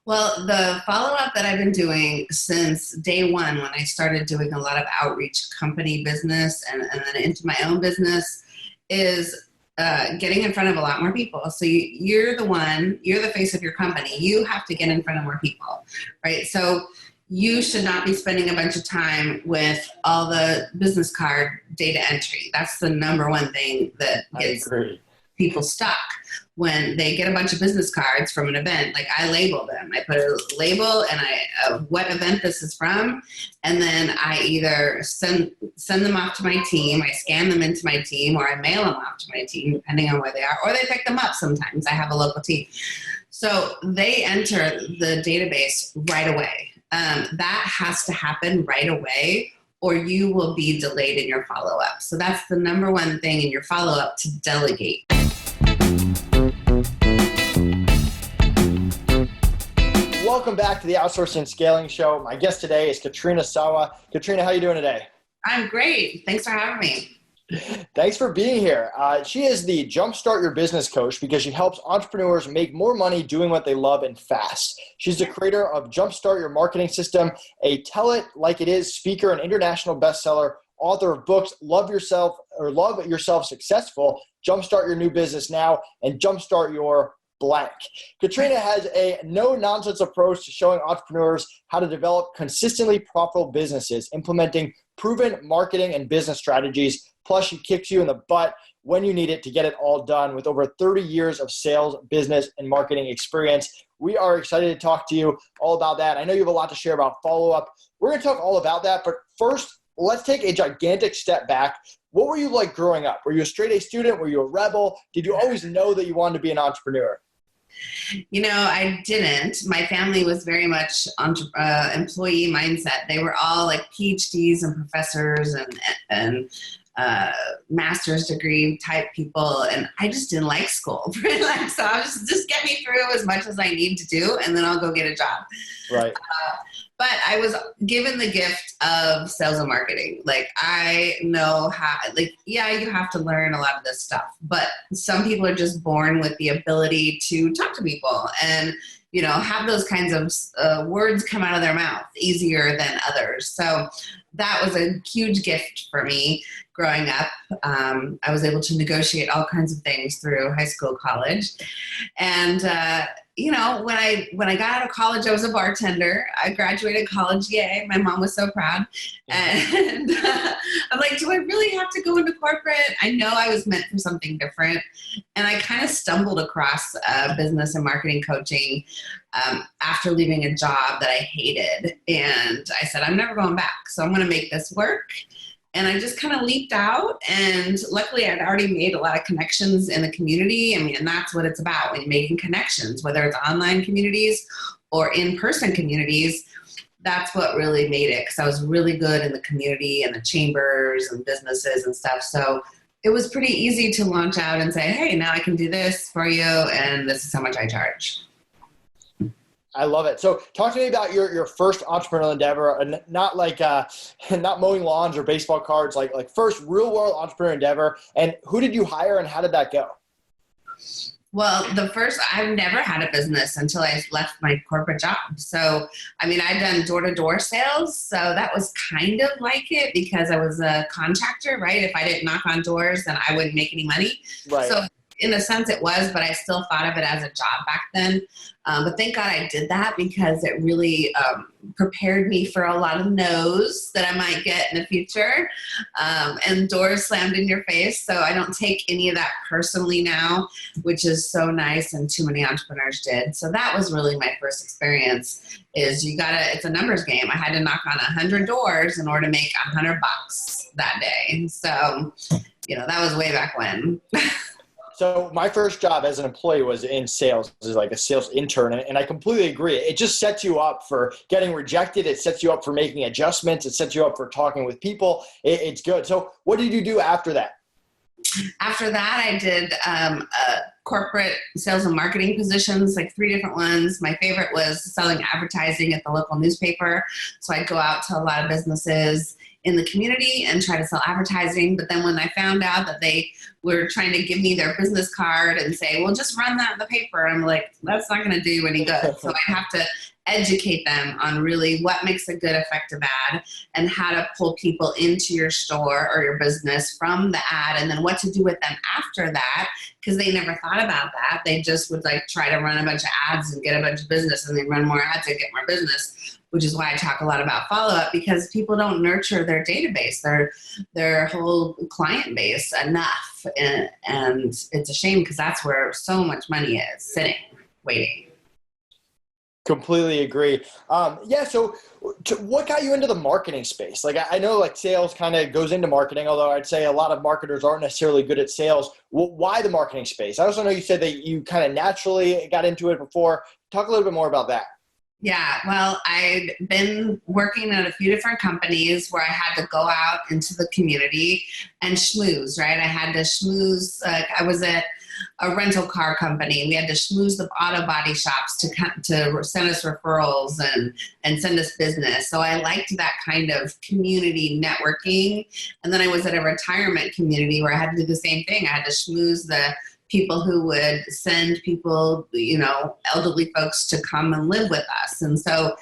Well, the follow-up that I've been doing since day one, when I started doing a lot of outreach company business and then into my own business, is getting in front of a lot more people. So you're the face of your company. You have to get in front of more people, right? So you should not be spending a bunch of time with all the business card data entry. That's the number one thing that gets people stuck when they get a bunch of business cards from an event. Like, I label them. I put a label and what event this is from, and then I either send them off to my team, I scan them into my team, or I mail them off to my team, depending on where they are, or they pick them up sometimes. I have a local team. So they enter the database right away. That has to happen right away, or you will be delayed in your follow-up. So that's the number one thing in your follow-up, to delegate. Welcome back to the Outsourcing Scaling Show. My guest today is Katrina Sawa. Katrina, how are you doing today? I'm great. Thanks for having me. Thanks for being here. She is the Jumpstart Your Business coach because she helps entrepreneurs make more money doing what they love and fast. She's the creator of Jumpstart Your Marketing System, a tell it like it is speaker and international bestseller, author of books Love Yourself Successful, Jumpstart Your New Business Now, and Jumpstart Your blank. Katrina has a no-nonsense approach to showing entrepreneurs how to develop consistently profitable businesses, implementing proven marketing and business strategies. Plus, she kicks you in the butt when you need it to get it all done with over 30 years of sales, business, and marketing experience. We are excited to talk to you all about that. I know you have a lot to share about follow-up. We're going to talk all about that, but first, let's take a gigantic step back. What were you like growing up? Were you a straight-A student? Were you a rebel? Did you always know that you wanted to be an entrepreneur? I didn't. My family was very much employee mindset. They were all like PhDs and professors and master's degree type people, and I just didn't like school. So I was just get me through as much as I need to do, and then I'll go get a job. Right. But I was given the gift of sales and marketing. Like, I know how, you have to learn a lot of this stuff, but some people are just born with the ability to talk to people and, have those kinds of words come out of their mouth easier than others. So that was a huge gift for me growing up. I was able to negotiate all kinds of things through high school, college. And, when I got out of college, I was a bartender. I graduated college. Yay. My mom was so proud. And I'm like, do I really have to go into corporate? I know I was meant for something different. And I kind of stumbled across business and marketing coaching after leaving a job that I hated. And I said, I'm never going back. So I'm going to make this work. And I just kind of leaped out, and luckily I'd already made a lot of connections in the community. And that's what it's about, when you're making connections, whether it's online communities or in-person communities. That's what really made it, because I was really good in the community and the chambers and businesses and stuff. So it was pretty easy to launch out and say, hey, now I can do this for you, and this is how much I charge. I love it. So talk to me about your first entrepreneurial endeavor, and not like not mowing lawns or baseball cards, like first real world entrepreneurial endeavor. And who did you hire and how did that go? Well, I've never had a business until I left my corporate job. So, I'd done door-to-door sales. So that was kind of like it, because I was a contractor, right? If I didn't knock on doors, then I wouldn't make any money. Right. So in a sense it was, but I still thought of it as a job back then. But thank God I did that, because it really prepared me for a lot of no's that I might get in the future, and doors slammed in your face. So I don't take any of that personally now, which is so nice, and too many entrepreneurs did. So that was really my first experience, is it's a numbers game. I had to knock on 100 doors in order to make $100 that day. So, that was way back when. So my first job as an employee was in sales, as like a sales intern. And I completely agree. It just sets you up for getting rejected. It sets you up for making adjustments. It sets you up for talking with people. It's good. So what did you do after that? After that, I did corporate sales and marketing positions, like 3 different ones. My favorite was selling advertising at the local newspaper. So I'd go out to a lot of businesses in the community and try to sell advertising. But then when I found out that they were trying to give me their business card and say, well, just run that in the paper, I'm like, that's not going to do you any good. So I have to educate them on really what makes a good effective ad and how to pull people into your store or your business from the ad, and then what to do with them after that, because they never thought about that. They just would like try to run a bunch of ads and get a bunch of business, and then run more ads and get more business, which is why I talk a lot about follow-up, because people don't nurture their database, their whole client base enough. And it's a shame, because that's where so much money is sitting, waiting. Completely agree. So what got you into the marketing space? Like, I know like sales kind of goes into marketing, although I'd say a lot of marketers aren't necessarily good at sales. Why the marketing space? I also know you said that you kind of naturally got into it before. Talk a little bit more about that. Yeah, well, I'd been working at a few different companies where I had to go out into the community and schmooze, right? I had to schmooze. I was at a rental car company. We had to schmooze the auto body shops to send us referrals and send us business. So I liked that kind of community networking. And then I was at a retirement community where I had to do the same thing. I had to schmooze the people who would send people, elderly folks to come and live with us. And so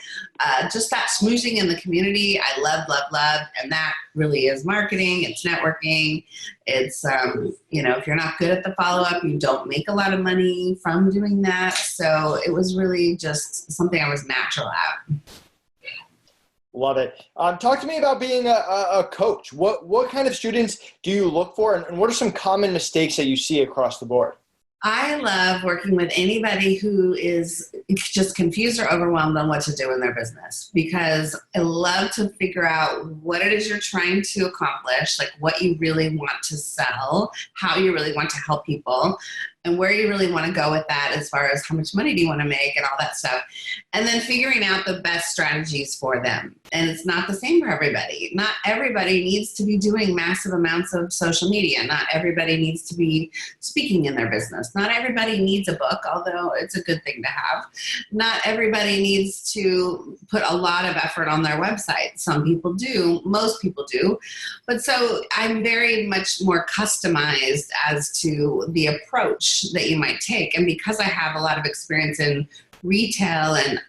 just that schmoozing in the community, I love. And that really is marketing. It's networking. It's, if you're not good at the follow-up, you don't make a lot of money from doing that. So it was really just something I was natural at. Love it. Talk to me about being a coach. What kind of students do you look for, and what are some common mistakes that you see across the board? I love working with anybody who is just confused or overwhelmed on what to do in their business, because I love to figure out what it is you're trying to accomplish, like what you really want to sell, how you really want to help people, and where you really want to go with that as far as how much money do you want to make and all that stuff. And then figuring out the best strategies for them. And it's not the same for everybody. Not everybody needs to be doing massive amounts of social media. Not everybody needs to be speaking in their business. Not everybody needs a book, although it's a good thing to have. Not everybody needs to put a lot of effort on their website. Some people do. Most people do. But so I'm very much more customized as to the approach that you might take. And because I have a lot of experience in retail and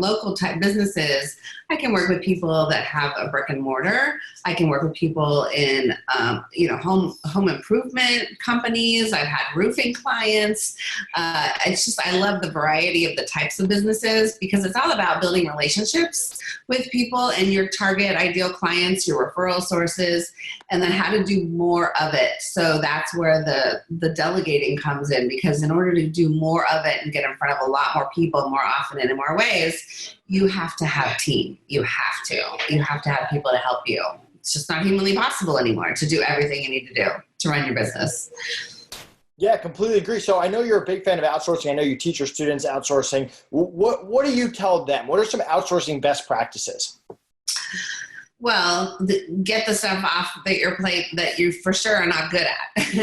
local type businesses, I can work with people that have a brick and mortar. I can work with people in home improvement companies. I've had roofing clients. I love the variety of the types of businesses, because it's all about building relationships with people and your target ideal clients, your referral sources, and then how to do more of it. So that's where the delegating comes in, because in order to do more of it and get in front of a lot more people more often and in more ways, you have to have team. You have to have people to help you. It's just not humanly possible anymore to do everything you need to do to run your business. Yeah, completely agree. So I know you're a big fan of outsourcing. I know you teach your students outsourcing. What do you tell them? What are some outsourcing best practices? Well, get the stuff off your plate that you for sure are not good at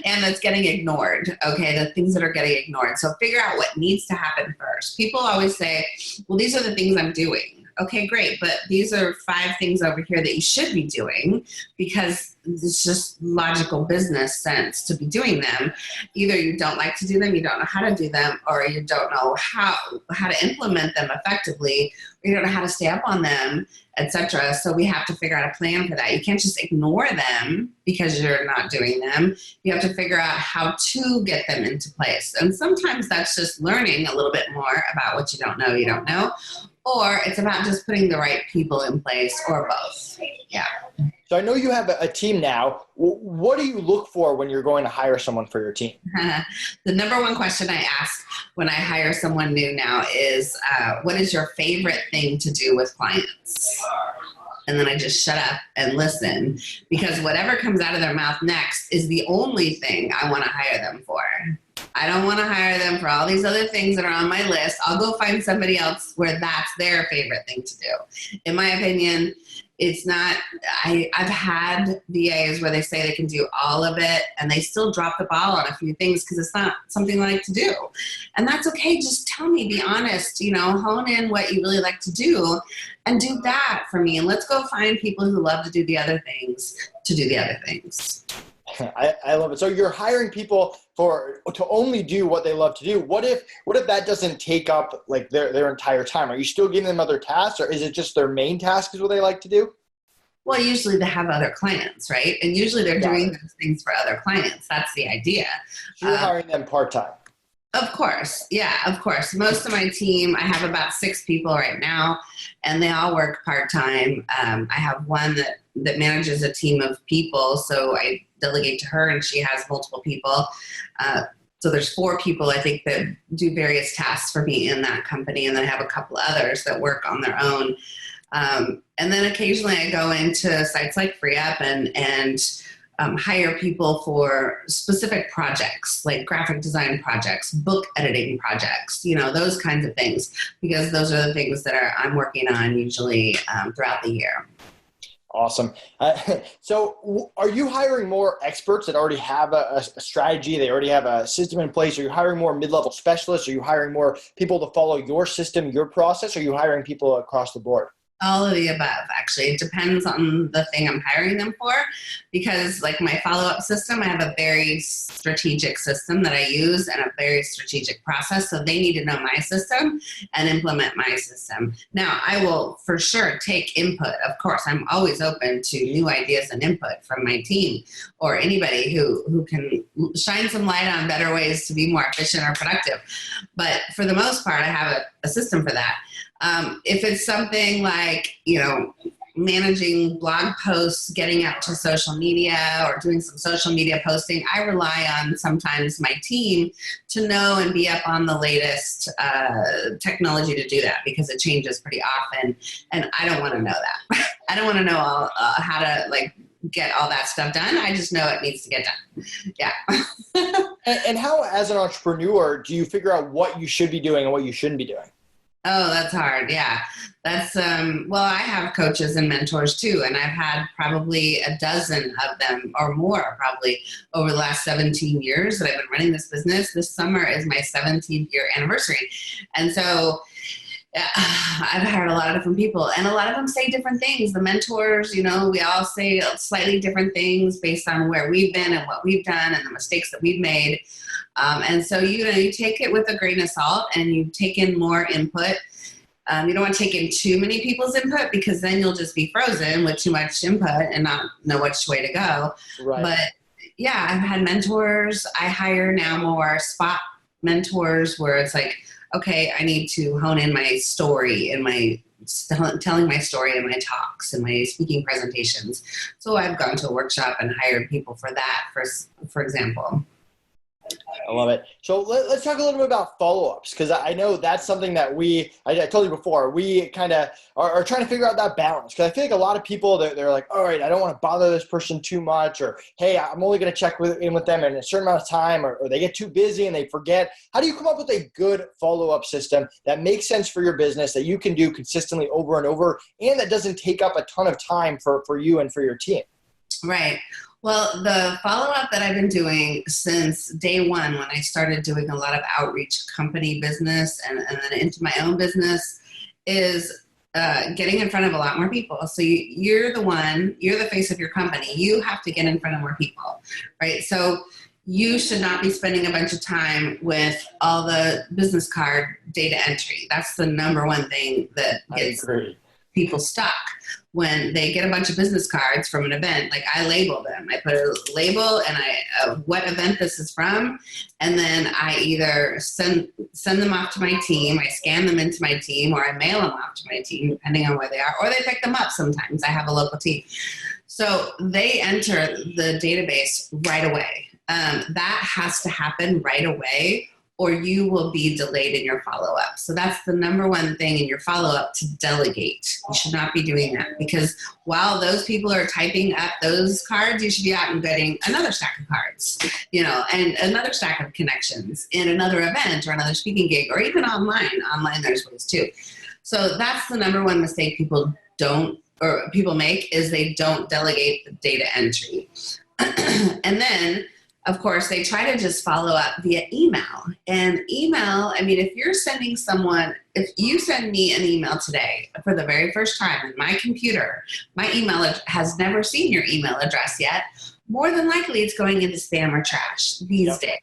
and that's getting ignored, okay, the things that are getting ignored. So figure out what needs to happen first. People always say, well, these are the things I'm doing. Okay, great, but these are 5 things over here that you should be doing, because it's just logical business sense to be doing them. Either you don't like to do them, you don't know how to do them, or you don't know how to implement them effectively, or you don't know how to stay up on them, etc. So we have to figure out a plan for that. You can't just ignore them because you're not doing them. You have to figure out how to get them into place. And sometimes that's just learning a little bit more about what you don't know, or it's about just putting the right people in place, or both. Yeah. So I know you have a team now. What do you look for when you're going to hire someone for your team? The number one question I ask when I hire someone new now is, what is your favorite thing to do with clients? And then I just shut up and listen, because whatever comes out of their mouth next is the only thing I want to hire them for. I don't want to hire them for all these other things that are on my list. I'll go find somebody else where that's their favorite thing to do. In my opinion, it's not, I've had VAs where they say they can do all of it and they still drop the ball on a few things because it's not something they like to do. And that's okay. Just tell me, be honest, hone in what you really like to do and do that for me. And let's go find people who love to do the other things to do the other things. I love it. So you're hiring people to only do what they love to do. What if that doesn't take up like their entire time? Are you still giving them other tasks, or is it just their main task is what they like to do? Well, usually they have other clients, right? And usually they're doing those things for other clients. That's the idea. So you're hiring them part-time. Of course. Yeah, of course. Most of my team, I have about 6 people right now, and they all work part-time. I have one that manages a team of people, so I delegate to her, and she has multiple people. So there's 4 people, I think, that do various tasks for me in that company, and then I have a couple others that work on their own. And then occasionally I go into sites like FreeUp and hire people for specific projects, like graphic design projects, book editing projects, those kinds of things, because those are the things that I'm working on usually throughout the year. Awesome. So are you hiring more experts that already have a strategy? They already have a system in place? Are you hiring more mid-level specialists? Are you hiring more people to follow your system, your process? Or are you hiring people across the board? All of the above, actually. It depends on the thing I'm hiring them for, because like my follow-up system, I have a very strategic system that I use and a very strategic process. So they need to know my system and implement my system. Now, I will for sure take input. Of course, I'm always open to new ideas and input from my team or anybody who can shine some light on better ways to be more efficient or productive. But for the most part, I have a system for that. If it's something like, managing blog posts, getting out to social media or doing some social media posting, I rely on sometimes my team to know and be up on the latest technology to do that, because it changes pretty often. And I don't want to know that. I don't want to know how to get all that stuff done. I just know it needs to get done. Yeah. And how, as an entrepreneur, do you figure out what you should be doing and what you shouldn't be doing? Oh, that's hard. Yeah. That's, well, I have coaches and mentors too, and I've had probably a dozen of them or more probably over the last 17 years that I've been running this business. This summer is my 17th year anniversary. And so I've hired a lot of different people, and a lot of them say different things. The mentors, we all say slightly different things based on where we've been and what we've done and the mistakes that we've made. And so, you take it with a grain of salt and you take in more input. You don't want to take in too many people's input, because then you'll just be frozen with too much input and not know which way to go. Right. But yeah, I've had mentors. I hire now more spot mentors where it's like, okay, I need to hone in my story and telling my story in my talks and my speaking presentations. So I've gone to a workshop and hired people for that, for example. I love it. So let's talk a little bit about follow-ups, because I know that's something that I told you before, we kind of are trying to figure out that balance. Because I feel like a lot of people, they're like, all right, I don't want to bother this person too much, or hey, I'm only going to check in with them in a certain amount of time, or they get too busy and they forget. How do you come up with a good follow-up system that makes sense for your business, that you can do consistently over and over, and that doesn't take up a ton of time for you and for your team? Right. Well, the follow-up that I've been doing since day one, when I started doing a lot of outreach company business and then into my own business, is getting in front of a lot more people. So you're the face of your company. You have to get in front of more people, right? So you should not be spending a bunch of time with all the business card data entry. That's the number one thing that gets people stuck. When they get a bunch of business cards from an event, like I label them. I put a label and what event this is from, and then I either send them off to my team, I scan them into my team, or I mail them off to my team, depending on where they are, or they pick them up sometimes. I have a local team. So they enter the database right away. That has to happen right away, or you will be delayed in your follow-up. So that's the number one thing in your follow-up, to delegate. You should not be doing that, because while those people are typing up those cards, you should be out and getting another stack of cards, and another stack of connections in another event or another speaking gig, or even online. Online, there's ways too. So that's the number one mistake people don't or people make is they don't delegate the data entry. And then, of course, they try to just follow up via email. And email, I mean, if you send me an email today for the very first time in my computer, my email has never seen your email address yet, more than likely it's going into spam or trash these days.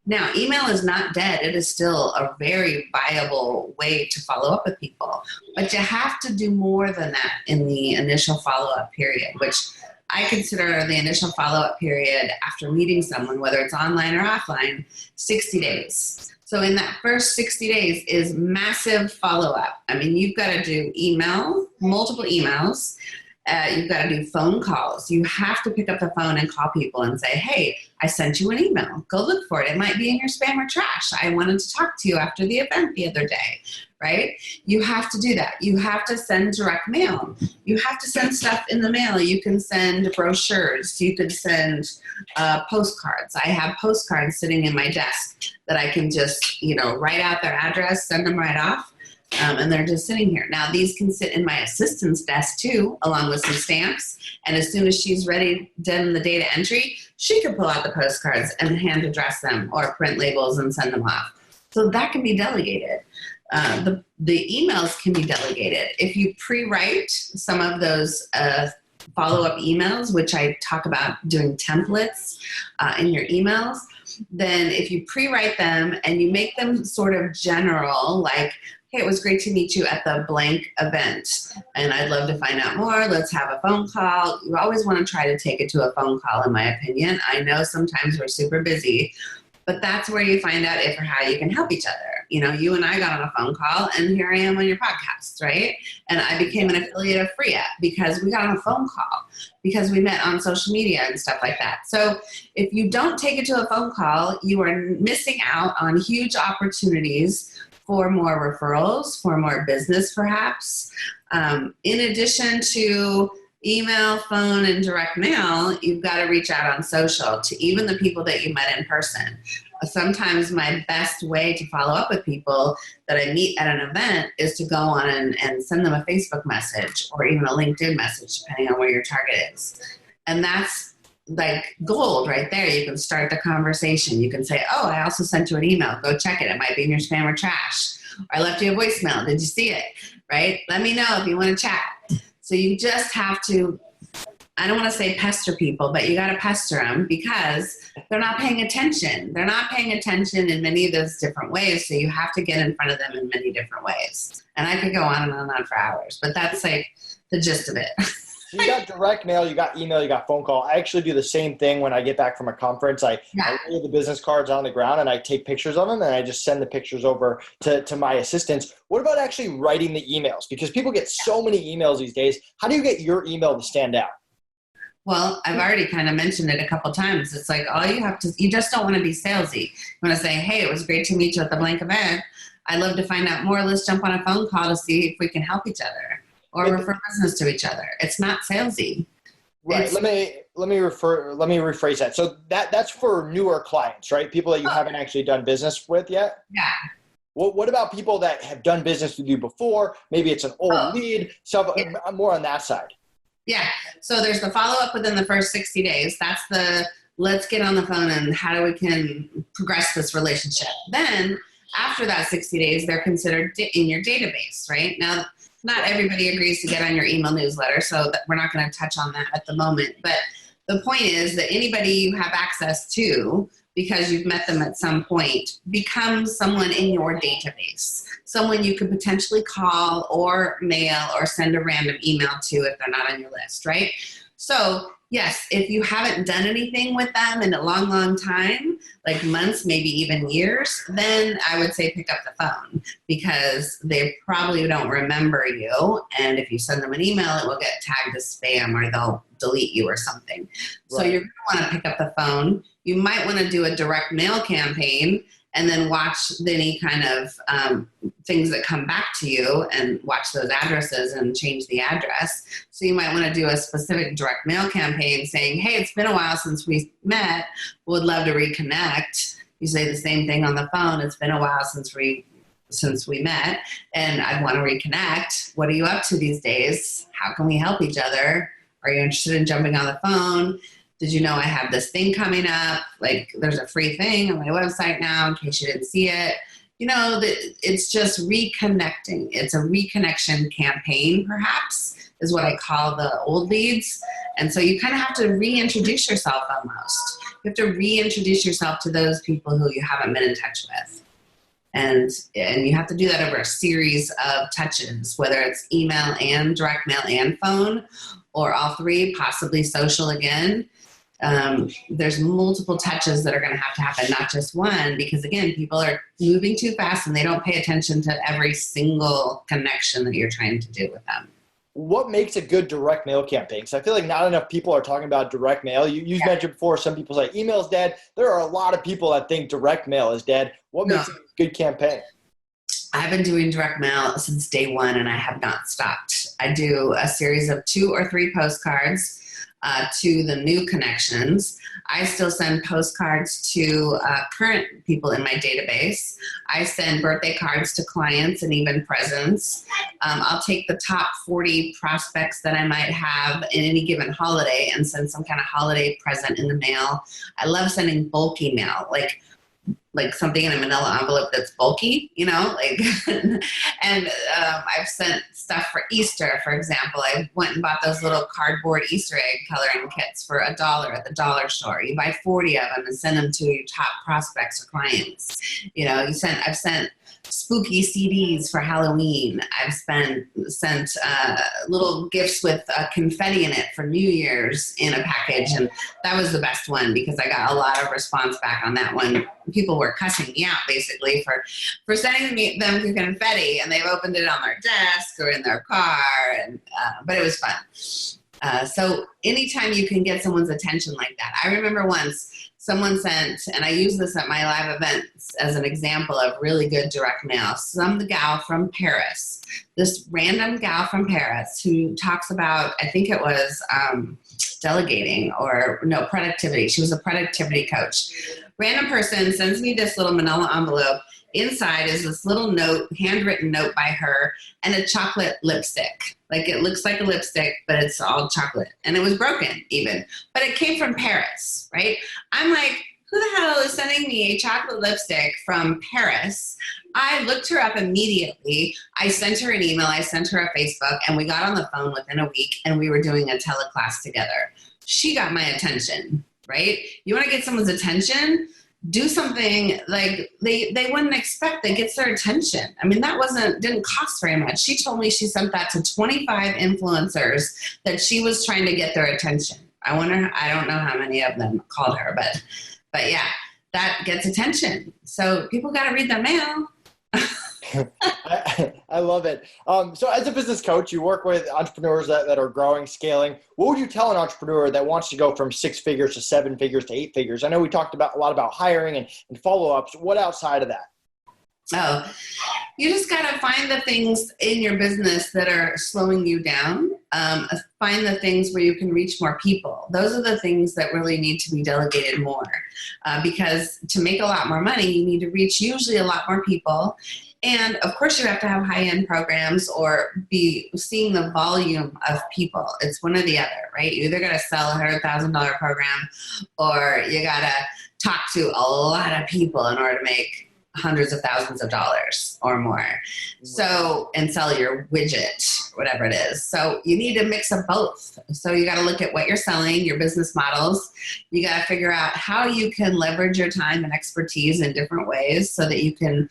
Now, email is not dead. It is still a very viable way to follow up with people. But you have to do more than that in the initial follow-up period, which I consider the initial follow-up period after meeting someone, whether it's online or offline, 60 days. So in that first 60 days is massive follow-up. I mean, you've got to do email, multiple emails. You've got to do phone calls. You have to pick up the phone and call people and say, hey, I sent you an email. Go look for it. It might be in your spam or trash. I wanted to talk to you after the event the other day, right? You have to do that. You have to send direct mail. You have to send stuff in the mail. You can send brochures. You could send postcards. I have postcards sitting in my desk that I can just, write out their address, send them right off. And they're just sitting here. Now, these can sit in my assistant's desk too, along with some stamps. And as soon as she's ready, done the data entry, she can pull out the postcards and hand address them or print labels and send them off. So that can be delegated. The emails can be delegated. If you pre-write some of those follow-up emails, which I talk about doing templates in your emails, then if you pre-write them and you make them sort of general, like, hey, it was great to meet you at the blank event, and I'd love to find out more. Let's have a phone call. You always want to try to take it to a phone call, in my opinion. I know sometimes we're super busy, but that's where you find out if or how you can help each other. You and I got on a phone call, and here I am on your podcast, right? And I became an affiliate of Free App because we got on a phone call, because we met on social media and stuff like that. So if you don't take it to a phone call, you are missing out on huge opportunities for more referrals, for more business perhaps. In addition to email, phone, and direct mail, you've got to reach out on social to even the people that you met in person. Sometimes my best way to follow up with people that I meet at an event is to go on and send them a Facebook message or even a LinkedIn message, depending on where your target is. And that's like gold right there. You can start the conversation. You can say, oh, I also sent you an email. Go check it. It might be in your spam or trash. Or I left you a voicemail. Did you see it? Right? Let me know if you want to chat. So you just have to, I don't want to say pester people, but you got to pester them because they're not paying attention. They're not paying attention in many of those different ways. So you have to get in front of them in many different ways. And I could go on and on for hours, but that's like the gist of it. So you got direct mail, you got email, you got phone call. I actually do the same thing when I get back from a conference. I lay the business cards on the ground and I take pictures of them and I just send the pictures over to my assistants. What about actually writing the emails? Because people get so many emails these days. How do you get your email to stand out? Well, I've already kind of mentioned it a couple times. It's like you just don't want to be salesy. You want to say, hey, it was great to meet you at the blank event. I'd love to find out more. Let's jump on a phone call to see if we can help each other. Or refer business to each other. It's not salesy. Right. Let me rephrase that. So that's for newer clients, right? People that you haven't actually done business with yet? Yeah. What about people that have done business with you before? Maybe it's an old lead, stuff. Yeah. More on that side. Yeah. So there's the follow-up within the first 60 days. That's the let's get on the phone and how we can progress this relationship. Then after that 60 days, they're considered in your database, right? Now, not everybody agrees to get on your email newsletter, so we're not going to touch on that at the moment. But the point is that anybody you have access to, because you've met them at some point, becomes someone in your database, someone you could potentially call or mail or send a random email to if they're not on your list, right? So yes, if you haven't done anything with them in a long, long time, like months, maybe even years, then I would say pick up the phone because they probably don't remember you. And if you send them an email, it will get tagged as spam or they'll delete you or something. Right. So you're going to want to pick up the phone. You might want to do a direct mail campaign and then watch any kind of things that come back to you and watch those addresses and change the address. So you might want to do a specific direct mail campaign saying, hey, it's been a while since we met. Would love to reconnect. You say the same thing on the phone. It's been a while since we since we met, and I want to reconnect. What are you up to these days? How can we help each other? Are you interested in jumping on the phone? Did you know I have this thing coming up? Like, there's a free thing on my website now in case you didn't see it. It's just reconnecting. It's a reconnection campaign, perhaps, is what I call the old leads. And so you kind of have to reintroduce yourself almost. You have to reintroduce yourself to those people who you haven't been in touch with. And you have to do that over a series of touches, whether it's email and direct mail and phone, or all three, possibly social again. There's multiple touches that are going to happen, not just one, because again, people are moving too fast and they don't pay attention to every single connection that you're trying to do with them. What makes a good direct mail campaign? Because I feel like not enough people are talking about direct mail. You mentioned before, some people say email's dead. There are a lot of people that think direct mail is dead. What makes a good campaign? I've been doing direct mail since day one, and I have not stopped. I do a series of 2 or 3 postcards to the new connections. I still send postcards to current people in my database. I send birthday cards to clients and even presents. I'll take the top 40 prospects that I might have in any given holiday and send some kind of holiday present in the mail. I love sending bulky mail, like something in a manila envelope that's bulky, and I've sent stuff for Easter, for example. I went and bought those little cardboard Easter egg coloring kits for $1 at the dollar store. You buy 40 of them and send them to your top prospects or clients. I've sent spooky CDs for Halloween. I've sent little gifts with confetti in it for New Year's in a package, and that was the best one because I got a lot of response back on that one. People were cussing me out basically for sending them confetti, and they've opened it on their desk or in their car, but it was fun. So anytime you can get someone's attention like that. I remember once someone sent, and I use this at my live events as an example of really good direct mail, some gal from Paris, this random gal from Paris who talks about, I think it was delegating productivity. She was a productivity coach. Random person sends me this little manila envelope. Inside is this little note, handwritten note by her, and a chocolate lipstick. Like, it looks like a lipstick, but it's all chocolate. And it was broken even. But it came from Paris, right? I'm like, who the hell is sending me a chocolate lipstick from Paris? I looked her up immediately. I sent her an email. I sent her a Facebook. And we got on the phone within a week. And we were doing a teleclass together. She got my attention, right? You want to get someone's attention? Do something like they wouldn't expect that gets their attention. I mean, didn't cost very much. She told me she sent that to 25 influencers that she was trying to get their attention. I don't know how many of them called her, but yeah, that gets attention. So people got to read their mail. I love it. So as a business coach, you work with entrepreneurs that are growing, scaling. What would you tell an entrepreneur that wants to go from 6 figures to 7 figures to 8 figures? I know we talked a lot about hiring and follow-ups. What outside of that? Oh, you just got to find the things in your business that are slowing you down. Find the things where you can reach more people. Those are the things that really need to be delegated more. Because to make a lot more money, you need to reach usually a lot more people. And of course you have to have high-end programs or be seeing the volume of people. It's one or the other, right? You either got to sell a $100,000 program or you got to talk to a lot of people in order to make hundreds of thousands of dollars or more. So, and sell your widget, whatever it is. So you need a mix of both. So you got to look at what you're selling, your business models. You got to figure out how you can leverage your time and expertise in different ways so that you can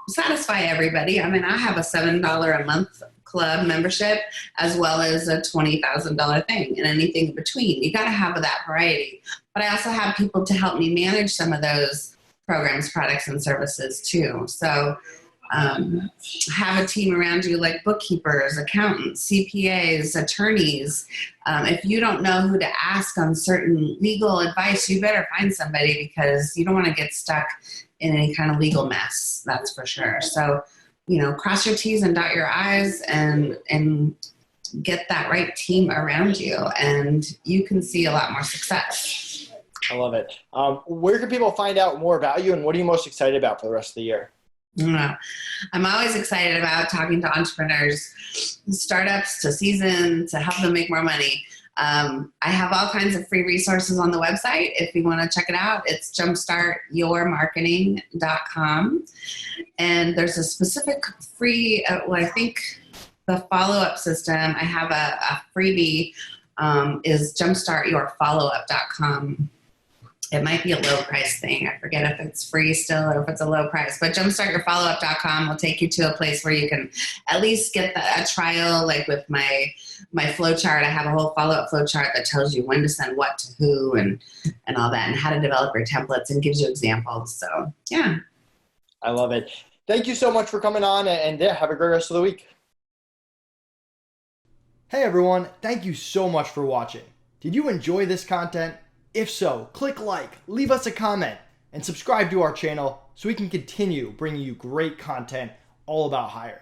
satisfy everybody. I mean, I have a $7 a month club membership as well as a $20,000 thing and anything in between. You got to have that variety. But I also have people to help me manage some of those programs, products, and services too. So have a team around you like bookkeepers, accountants, CPAs, attorneys. If you don't know who to ask on certain legal advice, you better find somebody because you don't want to get stuck in any kind of legal mess, that's for sure. So, cross your T's and dot your I's and get that right team around you, and you can see a lot more success. I love it. Where can people find out more about you, and what are you most excited about for the rest of the year? Yeah. I'm always excited about talking to entrepreneurs, startups to season to help them make more money. I have all kinds of free resources on the website. If you want to check it out, it's jumpstartyourmarketing.com. And there's a specific free, I think the follow-up system, I have a freebie, is jumpstartyourfollowup.com. It might be a low price thing. I forget if it's free still or if it's a low price, but jumpstartyourfollowup.com will take you to a place where you can at least get a trial. Like with my flow chart, I have a whole follow-up flow chart that tells you when to send what to who and all that, and how to develop your templates and gives you examples. So yeah. I love it. Thank you so much for coming on, and yeah, have a great rest of the week. Hey everyone, thank you so much for watching. Did you enjoy this content? If so, click like, leave us a comment, and subscribe to our channel so we can continue bringing you great content all about hiring.